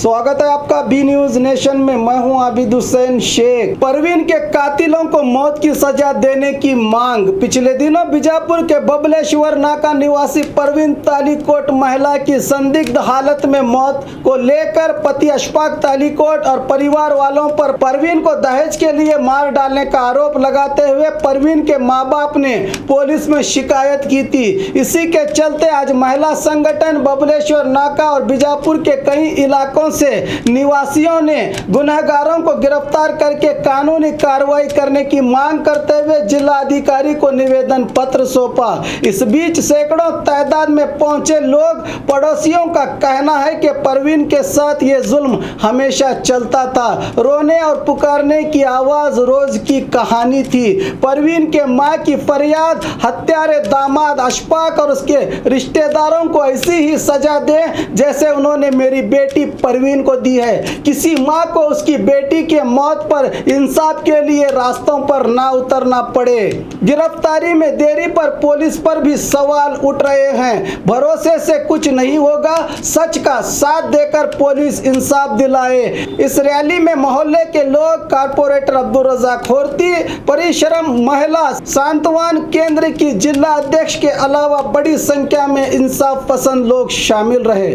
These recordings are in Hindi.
स्वागत है आपका बी न्यूज नेशन में। मैं हूं आबिद हुसैन शेख। परवीन के कातिलों को मौत की सजा देने की मांग। पिछले दिनों बीजापुर के बबलेश्वर नाका निवासी परवीन तालीकोट महिला की संदिग्ध हालत में मौत को लेकर पति अशफाक तालीकोट और परिवार वालों पर परवीन को दहेज के लिए मार डालने का आरोप लगाते हुए परवीन के मां बाप ने पुलिस में शिकायत की थी। इसी के चलते आज महिला संगठन बबलेश्वर नाका और बीजापुर के कई इलाकों से निवासियों ने गुनहगारों को गिरफ्तार करके कानूनी कार्रवाई करने की मांग करते हुए जिला अधिकारी को निवेदन पत्र सौंपा। इस बीच सैकड़ों तादाद में पहुंचे लोग पड़ोसियों का कहना है कि परवीन के साथ ये जुल्म हमेशा चलता था। रोने और पुकारने की आवाज रोज की कहानी थी। परवीन के मां की फरियाद हत्यारे दामाद अशफाक और उसके रिश्तेदारों को ऐसी ही सजा दे जैसे उन्होंने मेरी बेटी परवीन को दी है। किसी मां को उसकी बेटी के मौत पर इंसाफ के लिए रास्तों पर ना उतरना पड़े। गिरफ्तारी में देरी पर पुलिस पर भी सवाल उठ रहे हैं। भरोसे से कुछ नहीं होगा, सच का साथ देकर पुलिस इंसाफ दिलाए। इस रैली में मोहल्ले के लोग, कारपोरेटर अब्दुल रज़ाक होर्ती, परिश्रम महिला सांत्वन केंद्र की जिला अध्यक्ष के अलावा बड़ी संख्या में इंसाफ पसंद लोग शामिल रहे।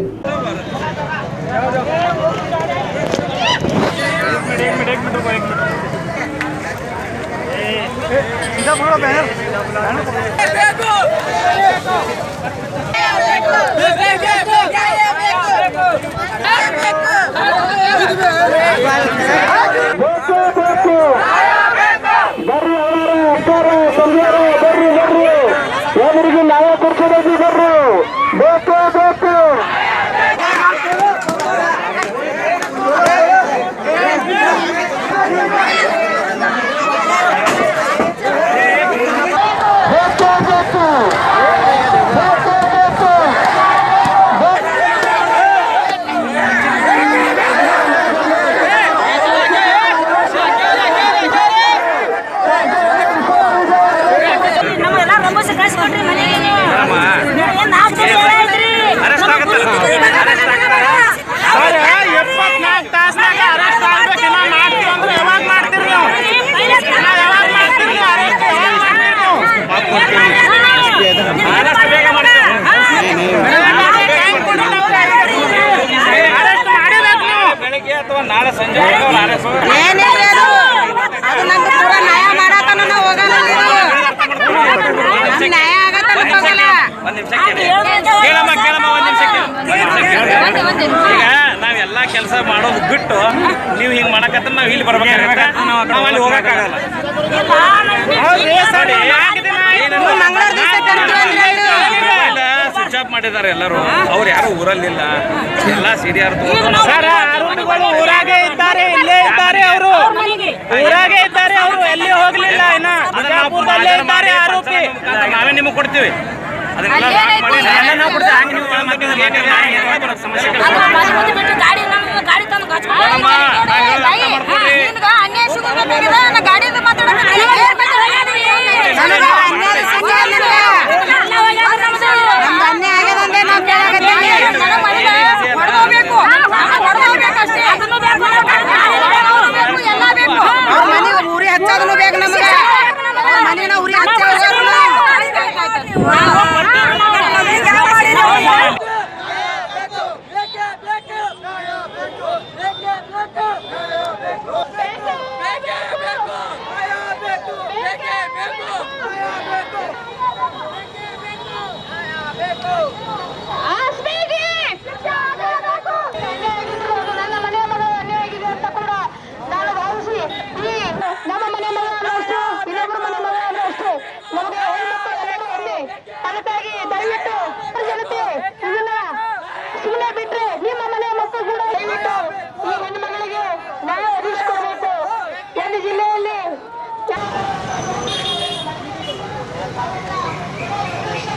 ನಾಳೆ ಸಂಜೆ ಈಗ ನಾವೆಲ್ಲ ಕೆಲಸ ಮಾಡೋದು ಬಿಟ್ಟು ನೀವು ಹಿಂಗೆ ಮಾಡಕತ್ತ ನಾವು ಇಲ್ಲಿ ಬರ್ಬೇಕಾಗತ್ತೆ, ನಾವು ಅಲ್ಲಿ ಹೋಗಕ್ಕಾಗಲ್ಲ. ಸ್ವಿಚ್ ಆಫ್ ಮಾಡಿದ್ದಾರೆ ಎಲ್ಲರೂ. ಅವ್ರು ಯಾರು ಊರಲ್ಲಿಲ್ಲ, ಎಲ್ಲ ಸಿಡಿಯಾರ್ ಊರಾಗೆ ಇದ್ದಾರೆ, ಇಲ್ಲೇ ಇದ್ದಾರೆ, ಅವರು ಊರಾಗೆ ಇದ್ದಾರೆ, ಅವರು ಎಲ್ಲಿ ಹೋಗ್ಲಿಲ್ಲ. ನಾವೇ ನಿಮಗೆ ಕೊಡ್ತೀವಿ ಅದನ್ನೆಲ್ಲ ನಾವು ಕೊಡ್ತೀವಿ. ಹಂಗೆ ನೀವು ಸಮಸ್ಯೆ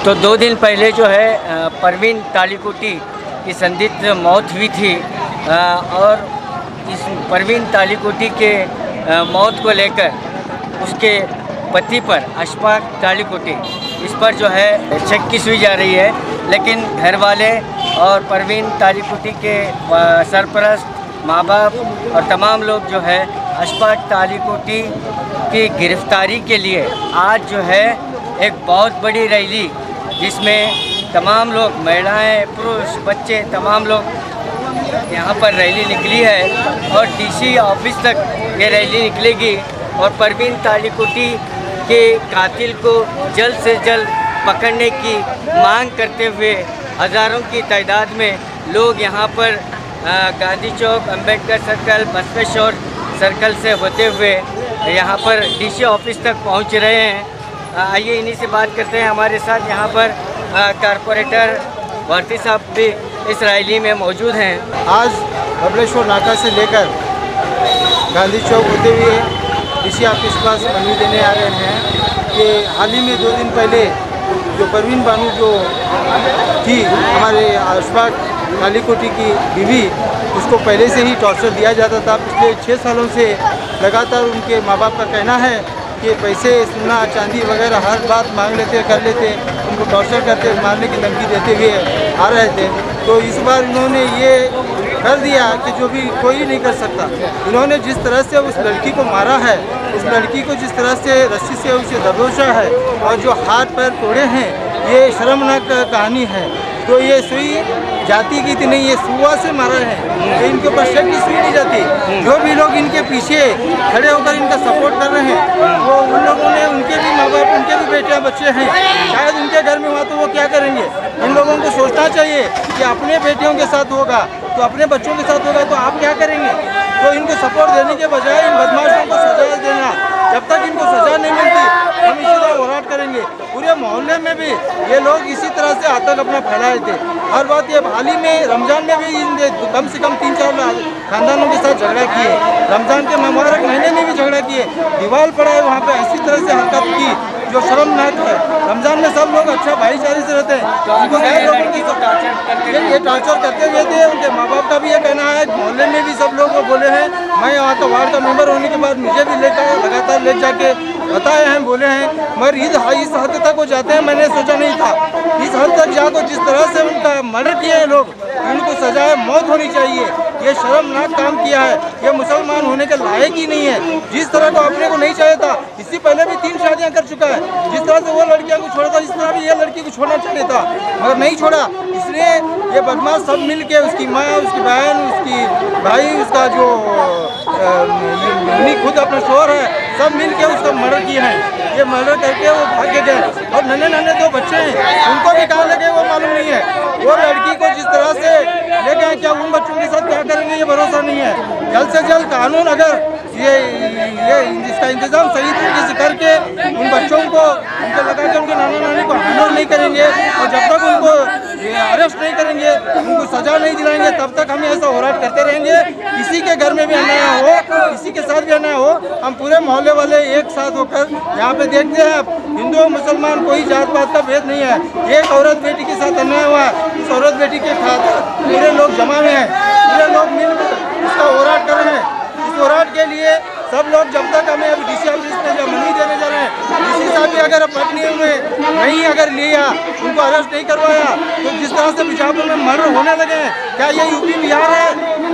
तो 2 दिन पहले जो है परवीन तालीकोटी की संदिग्ध मौत हुई थी और इस परवीन तालीकोटी के मौत को लेकर उसके पति पर अशफाक तालीकोटी इस पर जो है शक की सुई जा रही है। लेकिन घर वाले और परवीन तालिकुटी के सरपरस्त, माँ बाप और तमाम लोग जो है अशफाक तालिकुटी की गिरफ्तारी के लिए आज जो है एक बहुत बड़ी रैली, जिसमें तमाम लोग, महिलाएं, पुरुष, बच्चे, तमाम लोग यहाँ पर रैली निकली है और डीसी ऑफिस तक ये रैली निकलेगी और परवीन तालिकुटी के कातिल को जल्द से जल्द पकड़ने की मांग करते हुए हज़ारों की तादाद में लोग यहाँ पर गांधी चौक, अंबेडकर सर्कल, बसवेश्वर सर्कल से होते हुए यहाँ पर डीसी ऑफिस तक पहुँच रहे हैं। आइए इन्हीं से बात करते हैं। हमारे साथ यहाँ पर कारपोरेटर भारती साहब भी इस रैली में मौजूद हैं। आज बबलेश्वर नाका से लेकर गांधी चौक होते हुए डीसी ऑफिस के पास मनवी देने आ रहे हैं कि हाल ही में 2 दिन पहले जो परवीन बानू जो थी हमारे अशफाक तालिकुटी की बीवी, उसको पहले से ही टॉर्चर दिया जाता था। पिछले 6 सालों से लगातार उनके माँ बाप का कहना है कि पैसे, सोना, चांदी वगैरह हर बात मांग लेते, कर लेते, उनको टॉर्चर करते, मारने की धमकी देते हुए आ रहे थे। तो इस बार इन्होंने ये कर दिया कि जो भी कोई नहीं कर सकता। इन्होंने जिस तरह से उस लड़की को मारा है, उस लड़की को जिस तरह से रस्सी से उसे दबोचा है और जो हाथ पैर तोड़े हैं, ये शर्मनाक कहानी है। तो ये सुई जाती की थी नहीं, ये सुआ से मारा है। तो इनके ऊपर शक की सुई नहीं जाती। जो भी लोग इनके पीछे खड़े होकर इनका सपोर्ट कर रहे हैं, वो उन लोगों ने, उनके भी माँ बाप, उनके भी बेटे बच्चे हैं, शायद उनके घर में हुआ तो वो क्या करेंगे। इन लोगों को सोचना चाहिए कि अपने बेटियों के साथ होगा तो अपने बच्चों के साथ होगा तो आप क्या करेंगे। तो इनको सपोर्ट देने के बजाय इन बदमाशों को सजा देना, जब तक इनको सजा नहीं मिलती हम इसी तरह होराट करेंगे। पूरे मोहल्ले में भी ये लोग इसी तरह से आतंक अपना फैलाए थे। हर बात ये, हाल ही में रमज़ान में भी इन कम से कम 3-4 खानदानों के साथ झगड़ा किए, रमज़ान के मुबारक महीने में भी झगड़ा किए, दीवार पड़ा है वहाँ पे, ऐसी तरह से हरकत की जो शर्मनाक है। रमज़ान में सब लोग अच्छा भाईचारे से रहते हैं, उनको गैर लोगों की ये टॉर्चर करते हुए थे। उनके माँ बाप का भी ये कहना है, मोहल्ले में भी सब लोग बोले हैं। मैं यहाँ का वार्ड का मेंबर होने के बाद मुझे भी लेकर लगातार ले जाके बताए हैं, बोले हैं, मगर इस हद तक वो जाते हैं मैंने सोचा नहीं था। इस हद तक जाकर जिस तरह से उनका मर्डर किया है लोग, इनको सजाए मौत होनी चाहिए। ये शर्मनाक काम किया है, ये मुसलमान होने के लायक ही नहीं है। जिस तरह को अपने को नहीं चाहिए था, इससे पहले भी 3 शादियां कर चुका है। जिस तरह से वो लड़कियों को छोड़ा था, इस तरह भी ये लड़की को छोड़ना चाहिए था, मगर नहीं छोड़ा। इसलिए ये बदमाश सब मिल के, उसकी माँ, उसकी बहन, उसकी भाई, उसका जो खुद अपना शोहर है, सब मिल के उसका मर्डर किया है। ये मर्डर करके वो भाग के गए और नन्हे 2 बच्चे हैं, उनको भी कहाँ लगे वो मालूम नहीं है। वो लड़की को जिस तरह से ले गए, क्या उन बच्चों के साथ क्या करेंगे ये भरोसा नहीं है। जल्द से जल्द कानून अगर ये इसका इंतजाम सही तरीके से करके उन बच्चों को उनको लगा के उनके नाना नानी को हैंडओवर नहीं करेंगे और जब तक उनको अरेस्ट नहीं करेंगे, उनको सजा नहीं दिलाएंगे, तब तक हम ऐसा होराट करते रहेंगे। किसी के घर में भी अन्याय हो, किसी के साथ भी अन्याय हो, हम पूरे मोहल्ले वाले एक साथ होकर यहाँ पे देखते हैं। हिंदू मुसलमान कोई जात पात का भेद नहीं है। एक औरत बेटी के साथ अन्याय हुआ, उस औरत बेटी के खातिर पूरे लोग जमा हुए हैं, पूरे लोग मिलकर इसका होराट कर रहे हैं। इस होराट के लिए सब लोग, जब तक हमें अभी डीसी ऑफिस में जब मनवी देने जा रहे हैं, डीसी साहब भी अगर पत्नी में नहीं अगर लिया, उनको अरेस्ट नहीं करवाया, तो जिस तरह से बीजापुर में मर्डर होने लगे हैं, क्या ये यूपी बिहार है?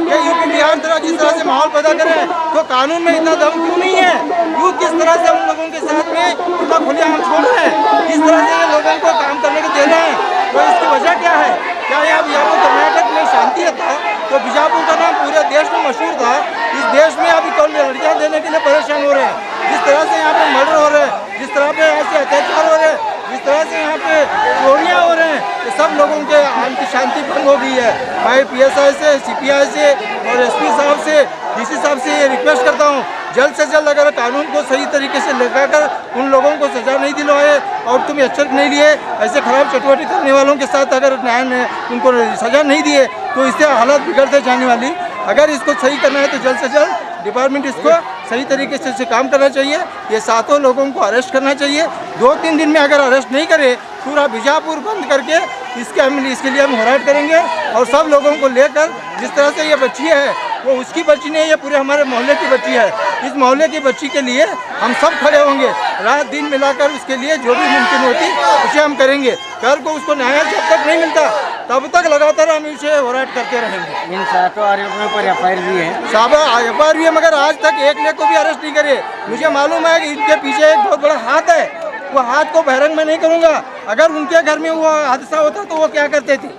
ये यूपी बिहार तरह जिस तरह से माहौल पैदा करें, तो कानून में इतना दम क्यों नहीं है? क्यों किस तरह से उन लोगों के साथ में इतना खुलेआम छोड़ रहे हैं? किस तरह से ये लोगों को काम करने को दे रहे हैं? तो इसकी वजह क्या है? क्या यहाँ बीजापुर कर्नाटक में शांति था तो बीजापुर का नाम पूरे देश में मशहूर था। इस देश में अभी कौन लड़कियाँ देने के लिए परेशान हो रहे हैं। जिस तरह से यहाँ पे मर्डर हो रहे हैं, जिस तरह पे ऐसे अत्याचार हो रहे हैं, जिस तरह से यहाँ पे चोरियाँ हो रहे हैं, तो सब लोगों के शांति भंग हो गई है। मैं PSI से, CPI से और SP साहब से, DC साहब से ये रिक्वेस्ट करता हूँ, जल्द से जल्द अगर कानून को सही तरीके से लगाकर उन लोगों को सजा नहीं दिलवाए और तुम एचर नहीं लिए, ऐसे खराब चटवटी करने वालों के साथ अगर न्याय ने उनको सजा नहीं दिए, तो इससे हालत बिगड़ते जाने वाली। अगर इसको सही करना है तो जल्द से जल्द डिपार्टमेंट इसको सही तरीके से काम करना चाहिए। ये 7 लोगों को अरेस्ट करना चाहिए। 2-3 दिन में अगर अरेस्ट नहीं करे, पूरा बीजापुर बंद करके इसके लिए हम होराट करेंगे और सब लोगों को लेकर, जिस तरह से ये बच्ची है वो उसकी बच्ची नहीं है, पूरे हमारे मोहल्ले की बच्ची है। इस मोहल्ले की बच्ची के लिए हम सब खड़े होंगे, रात दिन मिलाकर उसके लिए जो भी मुमकिन होती उसे हम करेंगे। कल को उसको न्याय जब तक नहीं मिलता तब तक लगातार हम इसे होराट करते रहेंगे। इन 7 आरोपियों पर FIR भी है। साहब FIR भी है, मगर आज तक एक ने को भी अरेस्ट नहीं करे। मुझे मालूम है कि इनके पीछे एक बहुत बड़ा हाथ है, वो हाथ को बहिरंग में नहीं करूँगा। अगर उनके घर में वो हादसा होता तो वो क्या करते थे,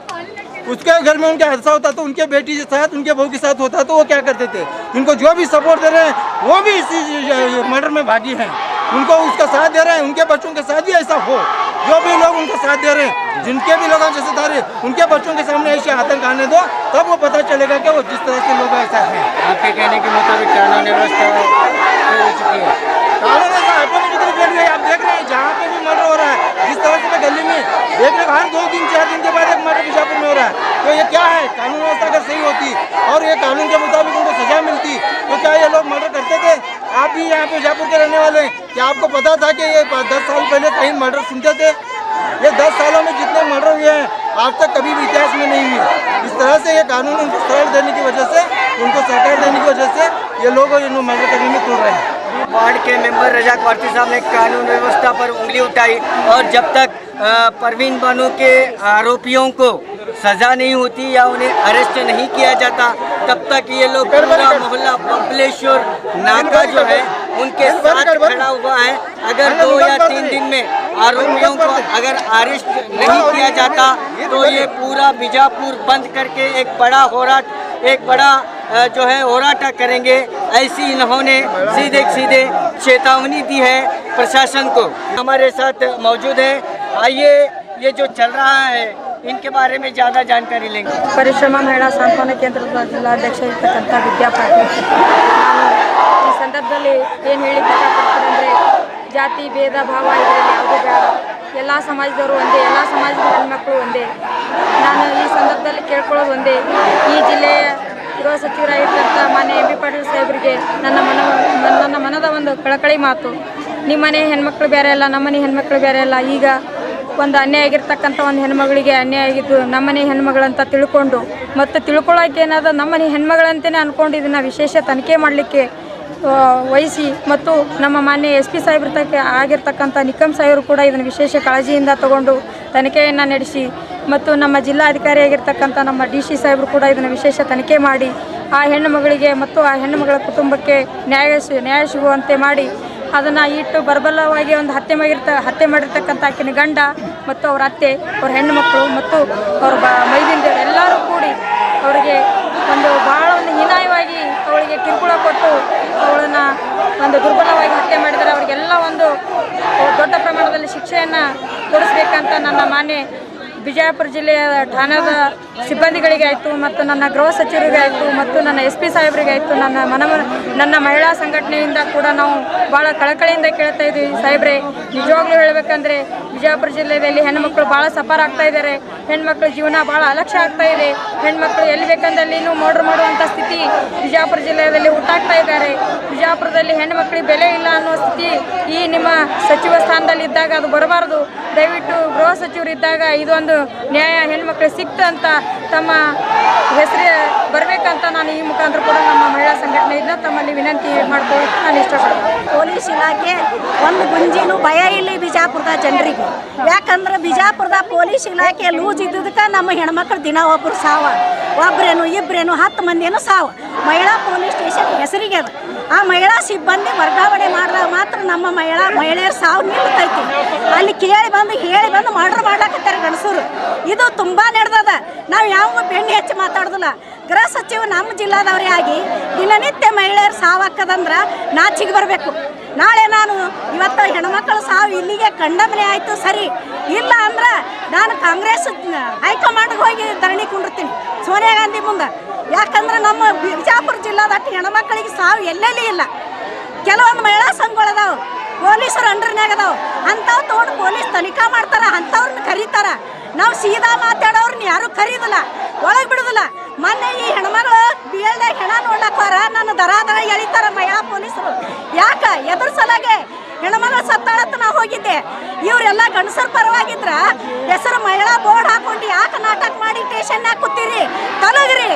उसके घर में उनका हादसा होता तो उनके बेटी के साथ, उनके बहू के साथ होता तो वो क्या करते थे। उनको जो भी सपोर्ट दे रहे हैं वो भी इसी मर्डर में भागी हैं, उनको उसका साथ दे रहे हैं। उनके बच्चों के साथ भी ऐसा हो, जो भी लोग उनका साथ दे रहे हैं, जिनके भी लोगों जैसे दारे, उनके बच्चों के सामने ऐसे आतंक आने दो, तब वो पता चलेगा कि वो जिस तरह के लोग ऐसा हैं। आपके कहने के मुताबिक कानून व्यवस्था हो चुकी है। कानून ऐसा ऑटोमेटिकली फेल गया। आप देख रहे हैं जहाँ पे भी मर्डर हो रहा है, जिस तरह से मैं गली में देख रहे हर 2 दिन 4 दिन के बाद एक मर्डर बीजापुर में हो रहा है, तो ये क्या है? कानून व्यवस्था अगर सही होती और ये कानून के मुताबिक उनको सजा मिलती तो क्या ये लोग मर्डर करते थे? आप भी यहाँ पे बीजापुर के रहने वाले हैं, क्या आपको पता था कि ये 10 साल पहले कहीं मर्डर सुनते थे? ये 10 सालों में जितने मर्डर हुए हैं आज तक कभी भी इतिहास में नहीं हुए। इस तरह से ये कानून उनको सरल देने की वजह से, उनको सहकार देने की वजह से ये लोग इन्होंने मर्डर करने में तुल रहे हैं। वार्ड के मेंबर रजाक वारसी साहब ने कानून व्यवस्था पर उंगली उठाई और जब तक परवीन बानू के आरोपियों को सजा नहीं होती या उन्हें अरेस्ट नहीं किया जाता तब तक ये लोग पूरा मोहल्ला बबलेश्वर नाका जो है उनके साथ खड़ा हुआ है। अगर 2 या 3 दिन में आरोपियों को अगर अरेस्ट नहीं किया जाता तो ये पूरा बीजापुर बंद करके एक बड़ा होराट, एक बड़ा जो है होराटा करेंगे, ऐसी इन्होंने सीधे चेतावनी दी है प्रशासन को। हमारे साथ मौजूद है, आइए ये जो चल रहा है इनके बारे में ज़्यादा जानकारी लेंगे। ಪರಿಶ್ರಮ ಮಹಿಳಾ ಸಾಂತ್ವನ ಕೇಂದ್ರದ ಜಿಲ್ಲಾಧ್ಯಕ್ಷ ಇರ್ತಕ್ಕಂಥ ವಿದ್ಯಾ ಪಾಟೀಲ್, ಈ ಸಂದರ್ಭದಲ್ಲಿ ಏನು ಹೇಳಿ ಇಷ್ಟಪಡ್ತೀನಿ ಅಂದರೆ ಜಾತಿ ಭೇದ ಭಾವ ಇದರಲ್ಲಿ ಯಾವುದೂ ಬೇಡ, ಎಲ್ಲ ಸಮಾಜದವರು ಒಂದೇ, ಎಲ್ಲ ಸಮಾಜದ ಹೆಣ್ಮಕ್ಳು ಒಂದೇ. ನಾನು ಈ ಸಂದರ್ಭದಲ್ಲಿ ಕೇಳ್ಕೊಳ್ಳೋದು ಒಂದೇ, ಈ ಜಿಲ್ಲೆಯ ಗೃಹ ಸಚಿವರಾಗಿರ್ತಕ್ಕಂಥ ಮಾನ್ಯ MP ಪಾಟೀಲ್ ಸಾಹೇಬರಿಗೆ ನನ್ನ ಮನದ ಒಂದು ಕಳಕಳಿ ಮಾತು, ನಿಮ್ಮ ಮನೆ ಹೆಣ್ಮಕ್ಳು ಬೇರೆ ಅಲ್ಲ, ನಮ್ಮನೆ ಹೆಣ್ಮಕ್ಳು ಬೇರೆ ಅಲ್ಲ. ಈಗ ಒಂದು ಅನ್ಯಾಯ ಆಗಿರ್ತಕ್ಕಂಥ ಒಂದು ಹೆಣ್ಮಗಳಿಗೆ ಅನ್ಯಾಯ ಆಗಿದ್ದು ನಮ್ಮನೆ ಹೆಣ್ಮಗಳಂತ ತಿಳ್ಕೊಂಡು ಮತ್ತು ತಿಳ್ಕೊಳ್ಳೋಕೆ ಏನಾದ ನಮ್ಮನೆ ಹೆಣ್ಮಗಳಂತಲೇ ಅಂದ್ಕೊಂಡು ಇದನ್ನು ವಿಶೇಷ ತನಿಖೆ ಮಾಡಲಿಕ್ಕೆ ವಹಿಸಿ ಮತ್ತು ನಮ್ಮ ಮಾನ್ಯ SP ಸಾಹೇಬ್ರ ಆಗಿರ್ತಕ್ಕಂಥ ನಿಕಮ್ ಸಾಹೇಬರು ಕೂಡ ಇದನ್ನು ವಿಶೇಷ ಕಾಳಜಿಯಿಂದ ತಗೊಂಡು ತನಿಖೆಯನ್ನು ನಡೆಸಿ ಮತ್ತು ನಮ್ಮ ಜಿಲ್ಲಾಧಿಕಾರಿಯಾಗಿರ್ತಕ್ಕಂಥ ನಮ್ಮ DC ಸಾಹೇಬರು ಕೂಡ ಇದನ್ನು ವಿಶೇಷ ತನಿಖೆ ಮಾಡಿ ಆ ಹೆಣ್ಣು ಮಗಳಿಗೆ ಮತ್ತು ಆ ಹೆಣ್ಣು ಮಗಳ ಕುಟುಂಬಕ್ಕೆ ನ್ಯಾಯ ಸಿಗುವಂತೆ ಮಾಡಿ ಅದನ್ನು ಇಟ್ಟು ಬರಬಲ್ಲವಾಗಿ ಒಂದು ಹತ್ಯೆ ಮಾಡಿರ್ತಕ್ಕಂಥ ಆಕಿನ ಗಂಡ ಮತ್ತು ಅವ್ರ ಅತ್ತೆ, ಅವ್ರ ಹೆಣ್ಣು ಮಕ್ಕಳು ಮತ್ತು ಅವ್ರ ಮೈದಿಂದೇವರು ಎಲ್ಲರೂ ಕೂಡಿ ಅವರಿಗೆ ಒಂದು ಭಾಳ ಒಂದು ಹೀನಾಯವಾಗಿ ಅವಳಿಗೆ ಕಿರುಕುಳ ಕೊಟ್ಟು ಅವಳನ್ನು ಒಂದು ದುರ್ಬಲವಾಗಿ ಹತ್ಯೆ ಮಾಡಿದರೆ ಅವರಿಗೆಲ್ಲ ಒಂದು ದೊಡ್ಡ ಪ್ರಮಾಣದಲ್ಲಿ ಶಿಕ್ಷೆಯನ್ನು ಕೊಡಿಸ್ಬೇಕಂತ ನನ್ನ ಮಾನ್ಯ ವಿಜಯಪುರ ಜಿಲ್ಲೆಯ ಠಾಣದ ಸಿಬ್ಬಂದಿಗಳಿಗೆ ಆಯಿತು ಮತ್ತು ನನ್ನ ಗೃಹ ಸಚಿವರಿಗೆ ಆಯಿತು ಮತ್ತು ನನ್ನ SP ಸಾಹೇಬರಿಗೆ ಆಯಿತು, ನನ್ನ ಮಹಿಳಾ ಸಂಘಟನೆಯಿಂದ ಕೂಡ ನಾವು ಭಾಳ ಕಳಕಳಿಯಿಂದ ಕೇಳ್ತಾ ಇದ್ದೀವಿ. ಸಾಹೇಬ್ರೆ, ನಿಜವಾಗ್ಲೂ ಹೇಳಬೇಕಂದ್ರೆ ವಿಜಯಪುರ ಜಿಲ್ಲೆಯಲ್ಲಿ ಹೆಣ್ಮಕ್ಳು ಭಾಳ ಸಫರ್ ಆಗ್ತಾ ಇದ್ದಾರೆ, ಹೆಣ್ಮಕ್ಳ ಜೀವನ ಭಾಳ ಅಲಕ್ಷ್ಯ ಆಗ್ತಾ ಇದೆ, ಹೆಣ್ಮಕ್ಳು ಎಲ್ಲಿ ಬೇಕಂದಲ್ಲಿನೂ ಮರ್ಡರ್ ಮಾಡುವಂಥ ಸ್ಥಿತಿ ವಿಜಯಪುರ ಜಿಲ್ಲೆಯಲ್ಲಿ ಹುಟ್ಟಾಗ್ತಾ ಇದ್ದಾರೆ. ವಿಜಯಪುರದಲ್ಲಿ ಹೆಣ್ಮಕ್ಳಿಗೆ ಬೆಲೆ ಇಲ್ಲ ಅನ್ನೋ ಸ್ಥಿತಿ ಈ ನಿಮ್ಮ ಸಚಿವ ಸ್ಥಾನದಲ್ಲಿ ಇದ್ದಾಗ ಅದು ಬರಬಾರ್ದು. ದಯವಿಟ್ಟು ಗೃಹ ಸಚಿವರು ಇದ್ದಾಗ ಇದೊಂದು ನ್ಯಾಯ ಹೆಣ್ಮಕ್ಳಿಗೆ ಸಿಕ್ತು ಅಂತ ತಮ್ಮ ಹೆಸರು ಬರಬೇಕಂತ ನಾನು ಈ ಮುಖಾಂತರ ಕೂಡ ನಮ್ಮ ಮಹಿಳಾ ಸಂಘಟನೆಯಿಂದ ತಮ್ಮಲ್ಲಿ ವಿನಂತಿ ಮಾಡ್ಕೊಳ್ಳೋಕೆ ನಾನು ಇಷ್ಟಪಡ್ತೀನಿ. ಪೊಲೀಸ್ ಇಲಾಖೆ ಒಂದು ಗುಂಜಿನೂ ಭಯ ಇಲ್ಲಿ ಬಿಜಾಪುರದ ಜನರಿಗೆ. ಯಾಕಂದ್ರೆ ಬಿಜಾಪುರದ ಪೊಲೀಸ್ ಇಲಾಖೆ ಲೂಸ್ ಇದ್ದದಕ್ಕೆ ನಮ್ಮ ಹೆಣ್ಮಕ್ಳು ದಿನ ಒಬ್ಬರು ಸಾವ, ಒಬ್ಬರೇನು ಇಬ್ಬರೇನು 10 ಮಂದಿನೂ ಸಾವು. ಮಹಿಳಾ ಪೊಲೀಸ್ ಸ್ಟೇಷನ್ ಹೆಸರಿಗೆ ಅದು. ಆ ಮಹಿಳಾ ಸಿಬ್ಬಂದಿ ವರ್ಗಾವಣೆ ಮಾಡಿದಾಗ ಮಾತ್ರ ನಮ್ಮ ಮಹಿಳೆಯರ ಸಾವು ನಿಲ್ತೈತಿ. ಅಲ್ಲಿ ಹೇಳಿ ಬಂದು ಮರ್ಡರ್ ಮಾಡ್ಲಾಕತ್ತಾರೆ ಗಂಡಸರು. ಇದು ತುಂಬ ನಡೆದದ. ನಾವು ಯಾವ ಬೆಣ್ಣೆ ಹೆಚ್ಚು ಮಾತಾಡೋದಿಲ್ಲ. ಗೃಹ ಸಚಿವ ನಮ್ಮ ಜಿಲ್ಲಾದವರೇ ಆಗಿ ದಿನನಿತ್ಯ ಮಹಿಳೆಯರು ಸಾವಾಕದಂದ್ರೆ ನಾಚಿಗೆ ಬರಬೇಕು. ನಾಳೆ ನಾನು ಇವತ್ತು ಹೆಣ್ಮಕ್ಳು ಸಾವು ಇಲ್ಲಿಗೆ ಕಂಡಮನೆ ಆಯಿತು ಸರಿ, ಇಲ್ಲ ಅಂದ್ರೆ ನಾನು ಕಾಂಗ್ರೆಸ್ ಹೈಕಮಾಂಡ್ಗೆ ಹೋಗಿ ಧರಣಿ ಕುಂಡಿರ್ತೀನಿ ಸೋನಿಯಾ ಗಾಂಧಿ ಮುಂದೆ. ಯಾಕಂದ್ರೆ ನಮ್ಮ ಬಿಜಾಪುರ ಜಿಲ್ಲಾದಟ್ಟು ಹೆಣ್ಮಕ್ಳಿಗೆ ಸಾವು ಎಲ್ಲೆಲ್ಲಿ ಇಲ್ಲ. ಕೆಲವೊಂದು ಮಹಿಳಾ ಸಂಘಗಳದಾವು, ಪೊಲೀಸರು ಅಂಡರ್ನಾಗ ಅದಾವು, ಅಂಥವು ತೊಗೊಂಡು ಪೊಲೀಸ್ ತನಿಖಾ ಮಾಡ್ತಾರೆ, ಅಂಥವ್ರನ್ನ ಕರೀತಾರೆ. ನಾವು ಸೀದಾ ಮಾತಾಡೋರನ್ನ ಯಾರೂ ಕರೀದಿಲ್ಲ, ಒಳಗೆ ಬಿಡೋದಿಲ್ಲ. ಮೊನ್ನೆ ಈ ಹೆಣ್ಮಗಳು BLದಾಗ ಹೆಣ ನೋಡ್ಲಕ್ಕೋರ ನನ್ನ ದರ ಎಳಿತಾರ ಮಹಿಳಾ ಪೊಲೀಸರು. ಯಾಕೆ ಎದುರು ಸಲಾಗೆ ಹೆಣ್ಮಗಳು ಸತ್ತಾಳತ್ತ ನಾವು ಹೋಗಿದ್ದೆ. ಇವರೆಲ್ಲ ಗಂಡಸರ ಪರವಾಗಿದ್ರ ಹೆಸರು ಮಹಿಳಾ ಬೋರ್ಡ್ ಹಾಕೊಂಡು ಯಾಕೆ ನಾಟಕ ಮಾಡಿ ಸ್ಟೇಷನ್ನಾಗ ಕೂತೀರಿ? ತೊಲಗ್ರಿ.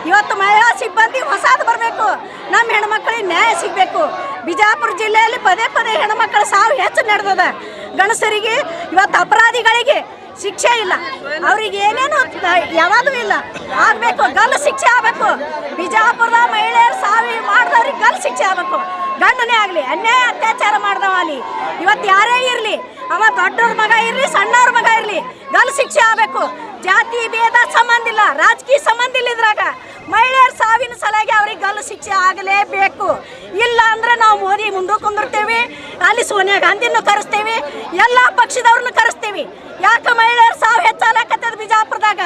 ಇವತ್ತು ಮಹಿಳಾ ಸಿಬ್ಬಂದಿ ಹೊಸದು ಬರಬೇಕು, ನಮ್ಮ ಹೆಣ್ಮಕ್ಳಿಗೆ ನ್ಯಾಯ ಸಿಗಬೇಕು. ಬಿಜಾಪುರ ಜಿಲ್ಲೆಯಲ್ಲಿ ಪದೇ ಪದೇ ಹೆಣ್ಮಕ್ಳ ಸಾವು ಹೆಚ್ಚು ನಡೆದದ. ಗಂಡಸರಿಗೆ ಇವತ್ತು ಅಪರಾಧಿಗಳಿಗೆ ಶಿಕ್ಷೆ ಇಲ್ಲ, ಅವ್ರಿಗೆ ಏನೇನು ಯಾವಾಗೂ ಇಲ್ಲ, ಆಗಬೇಕು. ಗಲ್ಲು ಶಿಕ್ಷೆ ಆಗಬೇಕು. ಬಿಜಾಪುರದ ಮಹಿಳೆಯರು ಸಾವು ಮಾಡಿದವ್ರಿಗೆ ಗಲ್ಲು ಶಿಕ್ಷೆ ಆಗಬೇಕು. ಗಂಡನೇ ಆಗಲಿ, ಅನ್ಯಾಯ ಅತ್ಯಾಚಾರ ಮಾಡಿದವಲ್ಲಿ ಇವತ್ತು ಯಾರೇ ಇರಲಿ, ಅವ ದೊಡ್ಡವ್ರ ಮಗ ಇರಲಿ ಸಣ್ಣವ್ರ ಮಗ ಇರಲಿ, ಗಲ್ಲು ಶಿಕ್ಷೆ ಆಗಬೇಕು. ಜಾತಿ ಭೇದ ಸಂಬಂಧ ಇಲ್ಲ, ರಾಜಕೀಯ ಸಂಬಂಧ ಇಲ್ಲ. ಇದ್ರಾಗ ಮಹಿಳೆಯರ ಸಾವಿನ ಸಲುವಾಗಿ ಅವ್ರಿಗೆ ಗಲ್ಲು ಶಿಕ್ಷೆ ಆಗಲೇಬೇಕು. ಇಲ್ಲ ಅಂದ್ರೆ ನಾವು ಮೋದಿ ಮುಂದೆ ಕುಂದಿರ್ತೇವೆ, ಅಲ್ಲಿ ಸೋನಿಯಾ ಗಾಂಧಿನೂ ಕರೆಸ್ತೇವೆ, ಎಲ್ಲ ಪಕ್ಷದವ್ರನ್ನ ಕರೆಸ್ತೇವೆ. ಯಾಕೆ ಮಹಿಳೆಯರ ಸಾವು ಹೆಚ್ಚಾಗತ್ತದ ಬಿಜಾಪುರದಾಗ?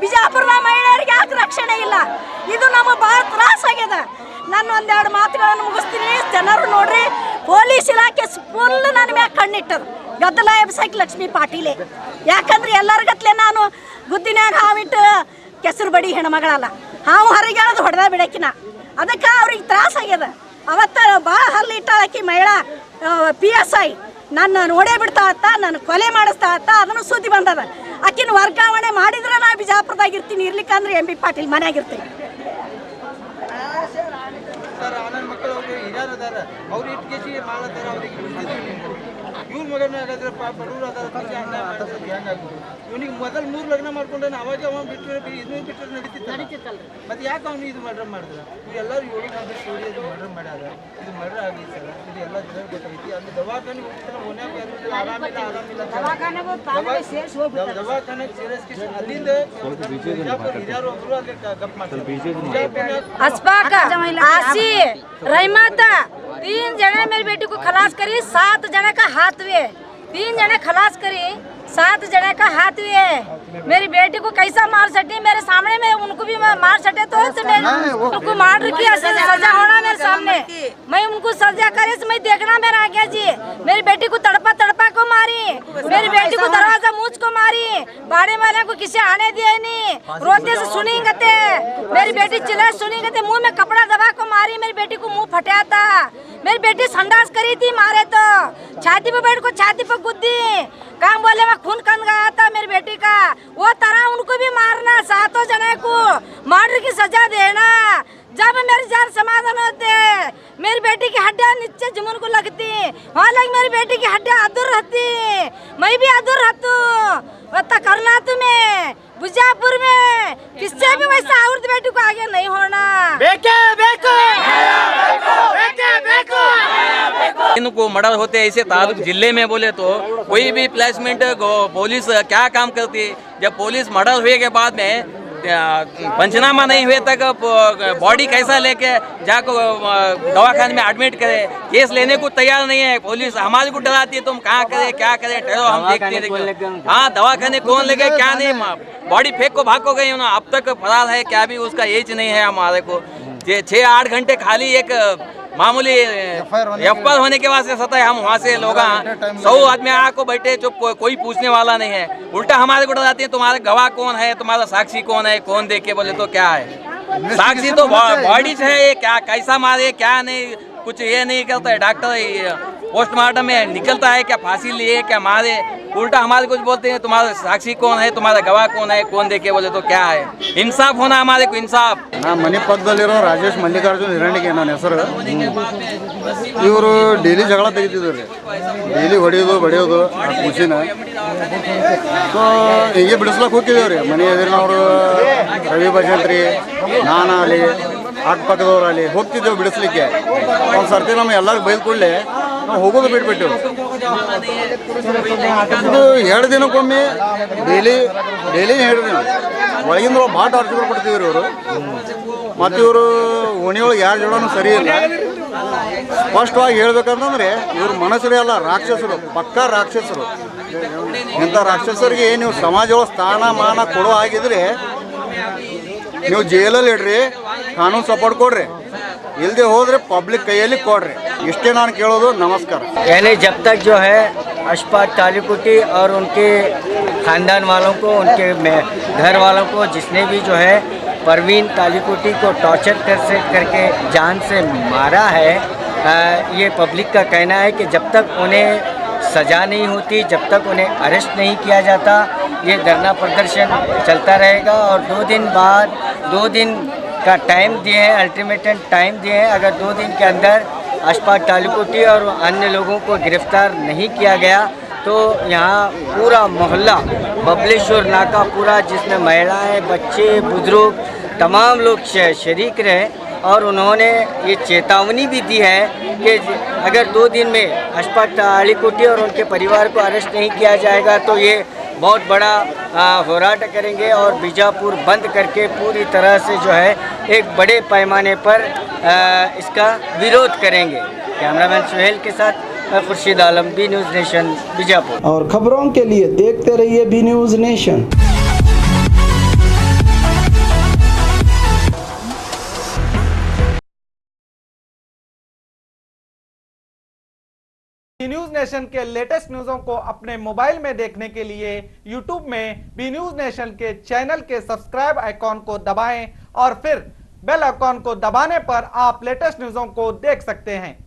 ಬಿಜಾಪುರದ ಮಹಿಳೆಯರಿಗೆ ಯಾಕೆ ರಕ್ಷಣೆ ಇಲ್ಲ? ಇದು ನಮಗೆ ಭಾಳ ತ್ರಾಸಾಗ್ಯದ. ನಾನು ಒಂದೆರಡು ಮಾತುಗಳನ್ನು ಮುಗಿಸ್ತೀನಿ. ಜನರು ನೋಡ್ರಿ, ಪೊಲೀಸ್ ಇಲಾಖೆ ಫುಲ್ ನನ್ನ ಮ್ಯಾಗ ಕಣ್ಣಿಟ್ಟದು. ಗದ್ದಲ ಎಬ್ಸಕ್ಕೆ ಲಕ್ಷ್ಮೀ ಪಾಟೀಲೆ. ಯಾಕಂದ್ರೆ ಎಲ್ಲರಿಗತ್ಲೆ ನಾನು ಗುದ್ದಿನ್ಯಾಗ ಹಾವಿಟ್ಟು ಕೆಸರು ಬಡಿ ಹೆಣ್ಮಗಳಲ್ಲ, ಹಾವು ಹೊರಗೆ ಹೇಳೋದು ಹೊಡೆದ ಬಿಡಕಿನ. ಅದಕ್ಕೆ ಅವ್ರಿಗೆ ತ್ರಾಸಾಗ್ಯದ. ಅವತ್ತು ಭಾಳ ಹಲ್ಲಿಟ್ಟಾಕಿ ಮಹಿಳಾ PSI ನನ್ನ ನೋಡೇ ಬಿಡ್ತಾ ಅತ್ತ, ನನ್ನ ಕೊಲೆ ಮಾಡಿಸ್ತಾ ಅತ್ತ, ಅದನ್ನು ಸುದ್ದಿ ಬಂದದ. ಆಕಿನ ವರ್ಗಾವಣೆ ಮಾಡಿದ್ರೆ ನಾ ಬಿಜಾಪುರದಾಗ ಇರ್ತೀನಿ, ಇರ್ಲಿಕ್ಕಂದ್ರೆ MB ಪಾಟೀಲ್ ಮನೆಯಾಗಿರ್ತೀನಿ. ಸರ್ ನನ್ನ ಮಕ್ಕಳು ಅವರು ಹಿರಿಯರು ಅದಾರ, ಅವ್ರು ಇಟ್ಟು ಕೇಸಿ ಮಾಡ್ಲತ್ತಾರ, ಅವ್ರಿಗೆ ಬಿಡ್ತಿದ್ವಿ. ಇವ್ರ ಮಗನ ಹಾಗಾದ್ರೆ ಬಡವರು ಅದಾರ, ಹೆಂಗಾಗ್ಬೋದು? ಇವನಿಗೆ ಮೊದಲು 3 ಲಗ್ನ ಮಾಡ್ಕೊಂಡ್ರೆ ಅವಾಗ ಅವ ಬಿಟ್ಟರೆ ಇದನ್ನು ಬಿಟ್ಟರೆ ನಡೀತಿತ್ತಲ್ಲ. ಮತ್ತೆ ಯಾಕೆ ಅವನು ಇದು ಮರ್ಡರ್ ಮಾಡಿದ್ರು? ಇವೆಲ್ಲರೂ 7 ಮಂದಿ ಇದು ಮರ್ಡರ್ ಮಾಡ್ಯಾರ. ಇದು ಮರ್ಡರ್ ಆಗಲಿ ಸರ್, ಇದು ಎಲ್ಲ ಜನ ಗೊತ್ತೈತಿ. ಅಲ್ಲಿ ದವಾಖಾನೆ ಹೋಗ್ತಾರೆ, ಮನ್ಯಾಗ ಆರಾಮಿಲ್ಲ ದವಾಖಾನೆಗೆ ಸೇರಿಸ್ಕೇಸಿ ಅಲ್ಲಿಂದ ಹಿರಿಯರು ಒಬ್ಬರು ಅಲ್ಲಿ ಗಪ್ ಮಾಡ್ತಾರೆ. अस्पाक, आसी, रहमत, 3 जने मेरी बेटी को खलास करी, 7 जने का हाथ हुए। 3 जने खलास करी, 7 जने का हाथ हुए। मेरी बेटी को कैसा मार सटी मेरे सामने में, उनको भी मार सटे तो उनको मार की सजा होना मेरे सामने। मैं उनको सजा करे मैं देखना मेरा आगे जी। मेरी बेटी को तड़पा तड़पा को मारी, मेरी बेटी को दरवाजा मूछ को मारी, बाड़े वाले को किसी आने दिए नहीं। रोते से सुनेंगे थे, मेरी बेटी चिल्ला सुनेंगे थे, मुंह में कपड़ा दबा को मारी, मेरी बेटी को मुंह फटा था। मेरी बेटी संडास करी थी, मारे तो छाती पे बैठ को छाती पे गुद्दी, काम बोले में खून कन गया था मेरी बेटी का। वो तरह उनको भी मारना, 7 जने को मर्डर की सजा देना। जब मेरी जान समाधान होते, मेरी बेटी की हड्डियां नीचे जमुन को लगती, वहाँ लग मेरी बेटी की हड्डियां अधूर रहती, मैं भी अधूर रहतू। वत्ता करना तुम्हें बिजापुर में किससे भी वैसा औरत बेटी को आगे नहीं होना। इनको मर्डर होते ऐसे तालुक जिले में बोले तो कोई भी प्लेसमेंट पुलिस क्या काम करती है? जब पुलिस मर्डर हुए के बाद में पंचनामा नहीं हुए तक बॉडी कैसा लेके जाको दवाखाने में एडमिट करे? केस लेने को तैयार नहीं है पुलिस, हमारे को डराती है, तुम कहाँ करे क्या करे, ठहरो हम देखते हैं। हाँ, दवाखाने कौन लेके क्या नहीं, बॉडी फेंक को भाग को गई ना, अब तक फरार है, क्या भी उसका एज नहीं है हमारे को। 6-8 घंटे खाली एक मामूली FIR होने के वास्ते सता है। हम वहाँ से लोग 100 आदमी आको बैठे, चुप, कोई पूछने वाला नहीं है। उल्टा हमारे को डराती है, तुम्हारे गवाह कौन है, तुम्हारा साक्षी कौन है, कौन देखे? बोले तो क्या है साक्षी? तो बॉडी है, ये क्या कैसा मारे क्या नहीं, कुछ ये नहीं करता है। डॉक्टर पोस्टमार्टम में निकलता है क्या फांसी लिए क्या मारे? उल्टा हमारे कुछ बोलते हैं, तुम्हारा साक्षी कौन है, तुम्हारा गवाह कौन है, कौन देखे? बोले तो क्या है? इंसाफ होना हमारे को, इंसाफ। ನಾ ಮನೆ ಪಕ್ಕದಲ್ಲಿರೋ ರಾಜೇಶ್ ಮಲ್ಲಿಕಾರ್ಜುನ್ ಹಿರಣಿಗೆ ನನ್ನ ಹೆಸರು. ಇವರು ಡೈಲಿ ಜಗಳ ತೆಗಿತಿದ್ರು ರೀ, ಡೈಲಿ ಹೊಡೆಯೋದು ಬಡಿಯೋದು ಖುಷಿನ. ಸೊ ಹೀಗೆ ಬಿಡಿಸ್ಲಕ್ಕೆ ಹೋಗಿದ್ದೇವೆ ರೀ. ಮನೆ ಎದುರಿನವರು ರವಿ ಭಜಂತ್ರಿ, ನಾನಾಗಲಿ ಅಕ್ಕಪಕ್ಕದವ್ರಲ್ಲಿ ಹೋಗ್ತಿದ್ದೇವೆ ಬಿಡಿಸ್ಲಿಕ್ಕೆ. ಒಂದು ಸರ್ತಿ ನಮ್ಮ ಎಲ್ಲರಿಗೂ ಬೈದು ಕೂಡಲೇ ನಾವು ಹೋಗೋದು ಬಿಟ್ಬಿಟ್ಟೆವು. ಇದು 2 ದಿನಕ್ಕೊಮ್ಮೆ ಡೈಲಿ ಹೇಳ್ರಿ ನಾವು ಒಳಗಿಂದ ಭಾಳ ಟಾರ್ಚರ್ ಕೊಡ್ತಿದ್ರು ಇವರು. ಮತ್ತು ಇವರು ಓಣಿಯೊಳಗೆ ಯಾರ ಜೋಡನೂ ಸರಿ ಇಲ್ಲ. ಸ್ಪಷ್ಟವಾಗಿ ಹೇಳ್ಬೇಕಂತಂದ್ರೆ ಇವ್ರ ಮನಸ್ಸರೇ ಅಲ್ಲ, ರಾಕ್ಷಸರು, ಪಕ್ಕಾ ರಾಕ್ಷಸರು. ಇಂಥ ರಾಕ್ಷಸರಿಗೆ ನೀವು ಸಮಾಜದೊಳಗೆ ಸ್ಥಾನಮಾನ ಕೊಡೋ ಆಗಿದ್ರೆ ನೀವು ಜೈಲಲ್ಲಿ ಇಡ್ರಿ, ಕಾನೂನು ಸಪೋರ್ಟ್ ಕೊಡ್ರಿ, ಇಲ್ಲದೆ ಹೋದ್ರೆ ಪಬ್ಲಿಕ್ ಕೈಯಲ್ಲಿ ಕೊಡ್ರಿ. इष्टे नान केळोदु नमस्कार। यानी जब तक जो है अशफाक तालिकुटी और उनके ख़ानदान वालों को, उनके घर वालों को, जिसने भी जो है परवीन तालिकुटी को टॉर्चर करके जान से मारा है, ये पब्लिक का कहना है कि जब तक उन्हें सज़ा नहीं होती, जब तक उन्हें अरेस्ट नहीं किया जाता, ये धरना प्रदर्शन चलता रहेगा। और 2 दिन बाद 2 दिन का टाइम दिए हैं, अल्टीमेटम टाइम दिए हैं। अगर 2 दिन के अंदर अशफाक तालिकोटी और अन्य लोगों को गिरफ्तार नहीं किया गया तो यहाँ पूरा मोहल्ला बबलेश्वर नाका पूरा, जिसमें महिलाएं, बच्चे, बुजुर्ग तमाम लोग शरीक रहे, और उन्होंने ये चेतावनी भी दी है कि अगर 2 दिन में अशफाक तालिकोटी और उनके परिवार को अरेस्ट नहीं किया जाएगा तो ये बहुत बड़ा होराट करेंगे और बीजापुर बंद करके पूरी तरह से जो है एक बड़े पैमाने पर इसका विरोध करेंगे। कैमरामैन सुहेल के साथ Khurshid Alam, B News Nation, Bijapur. और खबरों के लिए देखते रहिए B News Nation. News Nation के लेटेस्ट न्यूज़ों को अपने मोबाइल में देखने के लिए यूट्यूब में बी न्यूज़ नेशन के चैनल के सब्सक्राइब आइकॉन को दबाएं और फिर बेल आइकॉन को दबाने पर आप लेटेस्ट न्यूज़ों को देख सकते हैं।